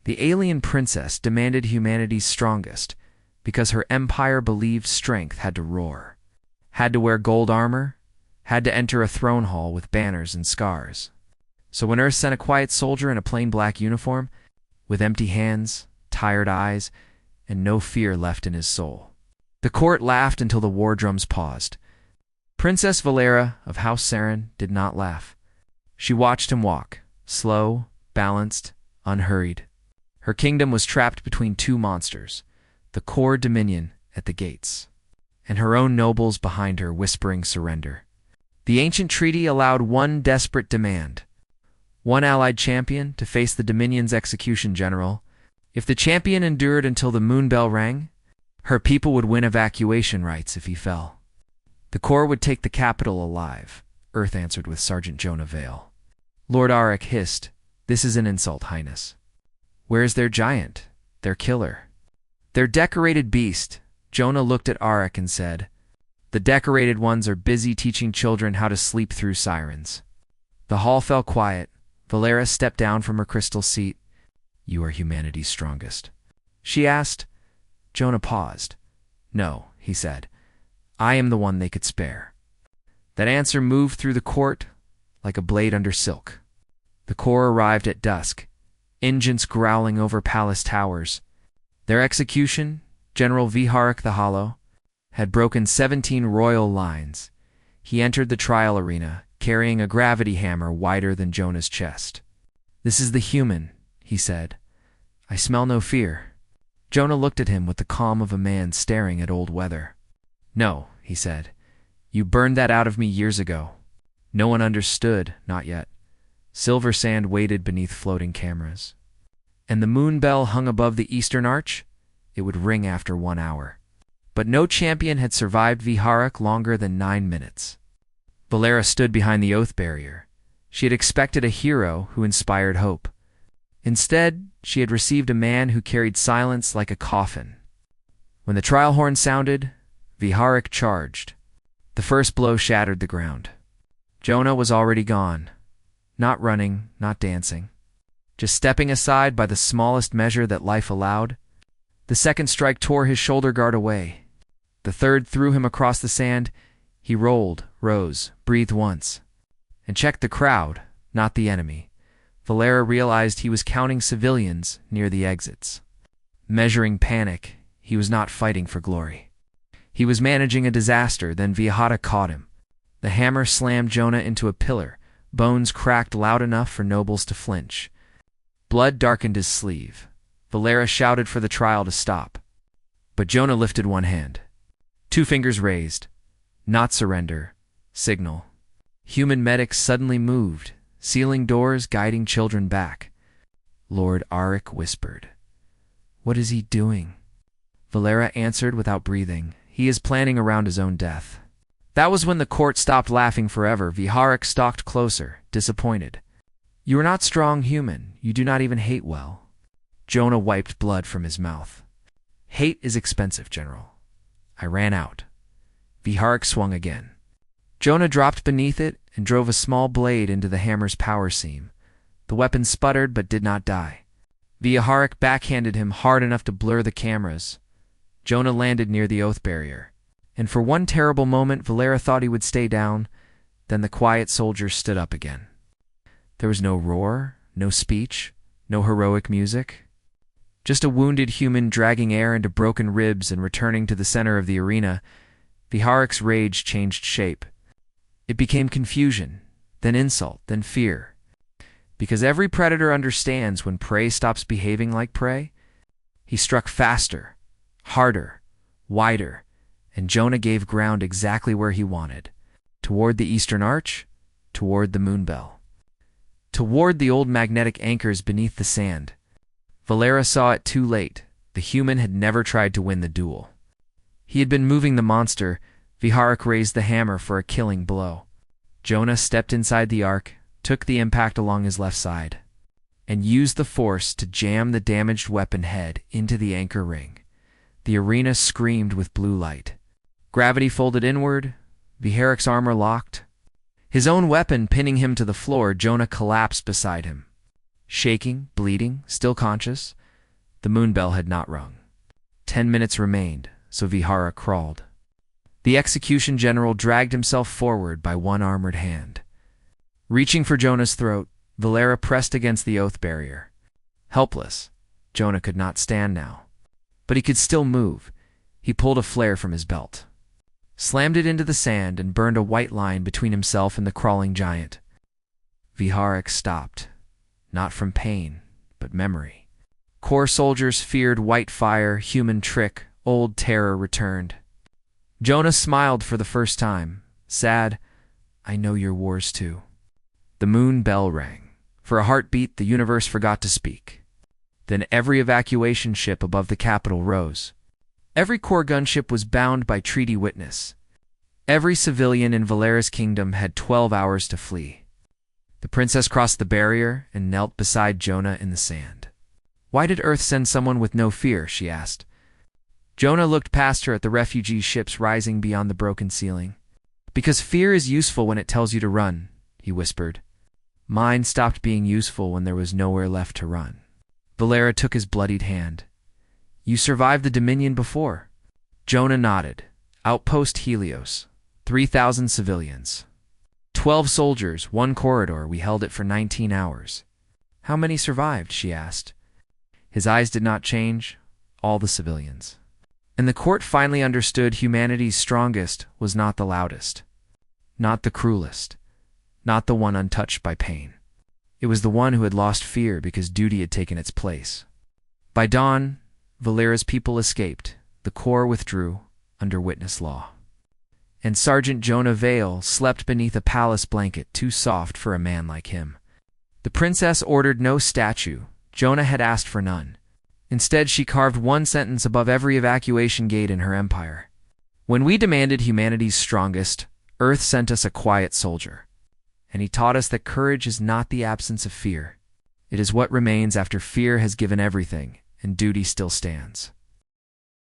The alien princess demanded humanity's strongest, because her empire believed strength had to roar, had to wear gold armor, had to enter a throne hall with banners and scars. So when Earth sent a quiet soldier in a plain black uniform, with empty hands, tired eyes, and no fear left in his soul, the court laughed until the war drums paused. Princess Valera of House Saren did not laugh. She watched him walk, slow, balanced, unhurried. Her kingdom was trapped between two monsters, the core dominion at the gates, and her own nobles behind her whispering surrender. The ancient treaty allowed one desperate demand: one allied champion to face the Dominion's execution general. If the champion endured until the moon bell rang, her people would win evacuation rights if he fell. The core would take the capital alive, Earth answered with Sergeant Jonah Vale. Lord Auric hissed, "This is an insult, Highness. Where's their giant, their killer? Their decorated beast?" Jonah looked at Auric and said, "The decorated ones are busy teaching children how to sleep through sirens." The hall fell quiet. Valera stepped down from her crystal seat. "You are humanity's strongest?" she asked. Jonah paused. "No," he said. "I am the one they could spare." That answer moved through the court like a blade under silk. The core arrived at dusk, engines growling over palace towers. Their execution, General Viharik the Hollow, had broken 17 royal lines. He entered the trial arena, carrying a gravity hammer wider than Jonah's chest. "This is the human," he said. "I smell no fear." Jonah looked at him with the calm of a man staring at old weather. "No," he said. "You burned that out of me years ago." No one understood, not yet. Silver sand waited beneath floating cameras. And the moon bell hung above the eastern arch? It would ring after 1 hour. But no champion had survived Viharik longer than 9 minutes. Valera stood behind the oath barrier. She had expected a hero who inspired hope. Instead, she had received a man who carried silence like a coffin. When the trial horn sounded, Viharik charged. The first blow shattered the ground. Jonah was already gone. Not running, not dancing. Just stepping aside by the smallest measure that life allowed. The second strike tore his shoulder guard away. The third threw him across the sand. He rolled, rose, breathed once, and checked the crowd, not the enemy. Valera realized he was counting civilians near the exits. Measuring panic, he was not fighting for glory. He was managing a disaster. Then Viharik caught him. The hammer slammed Jonah into a pillar. Bones cracked loud enough for nobles to flinch. Blood darkened his sleeve. Valera shouted for the trial to stop. But Jonah lifted one hand. 2 fingers raised. Not surrender. Signal. Human medics suddenly moved, sealing doors, guiding children back. Lord Auric whispered, "What is he doing?" Valera answered without breathing, "He is planning around his own death." That was when the court stopped laughing forever. Viharik stalked closer, disappointed. "You are not strong human. You do not even hate well." Jonah wiped blood from his mouth. "Hate is expensive, General. I ran out." Viharik swung again. Jonah dropped beneath it and drove a small blade into the hammer's power seam. The weapon sputtered but did not die. Viharik backhanded him hard enough to blur the cameras. Jonah landed near the oath barrier. And for one terrible moment, Valera thought he would stay down. Then the quiet soldier stood up again. There was no roar, no speech, no heroic music. Just a wounded human dragging air into broken ribs and returning to the center of the arena. Viharik's rage changed shape. It became confusion, then insult, then fear. Because every predator understands when prey stops behaving like prey. He struck faster, harder, wider, and Jonah gave ground exactly where he wanted. Toward the eastern arch, toward the moon bell. Toward the old magnetic anchors beneath the sand. Valera saw it too late. The human had never tried to win the duel. He had been moving the monster. Viharik raised the hammer for a killing blow. Jonah stepped inside the arc, took the impact along his left side, and used the force to jam the damaged weapon head into the anchor ring. The arena screamed with blue light. Gravity folded inward. Viharik's armor locked. His own weapon pinning him to the floor, Jonah collapsed beside him. Shaking, bleeding, still conscious, The moon bell had not rung. 10 minutes remained, so Vihara crawled. The execution general dragged himself forward by one armored hand. Reaching for Jonah's throat, Valera pressed against the oath barrier. Helpless, Jonah could not stand now. But he could still move. He pulled a flare from his belt, slammed it into the sand, and burned a white line between himself and the crawling giant. Viharak stopped, not from pain, but memory. Corps soldiers feared white fire, human trick, old terror returned. Jonah smiled for the first time, sad. I know your wars too. The moon bell rang. For a heartbeat, the universe forgot to speak. Then every evacuation ship above the capital rose. Every Corps gunship was bound by treaty witness. Every civilian in Valera's kingdom had 12 hours to flee. The princess crossed the barrier and knelt beside Jonah in the sand. Why did Earth send someone with no fear? She asked. Jonah looked past her at the refugee ships rising beyond the broken ceiling. Because fear is useful when it tells you to run, he whispered. Mine stopped being useful when there was nowhere left to run. Valera took his bloodied hand. You survived the Dominion before. Jonah nodded. Outpost Helios. 3,000 civilians. 12 soldiers, 1 corridor. We held it for 19 hours. How many survived? She asked. His eyes did not change. All the civilians. And the court finally understood humanity's strongest was not the loudest, not the cruelest, not the one untouched by pain. It was the one who had lost fear because duty had taken its place. By dawn, Valera's people escaped. The Corps withdrew under witness law. And Sergeant Jonah Vale slept beneath a palace blanket too soft for a man like him. The princess ordered no statue. Jonah had asked for none. Instead, she carved one sentence above every evacuation gate in her empire. When we demanded humanity's strongest, Earth sent us a quiet soldier. And he taught us that courage is not the absence of fear. It is what remains after fear has given everything, and duty still stands.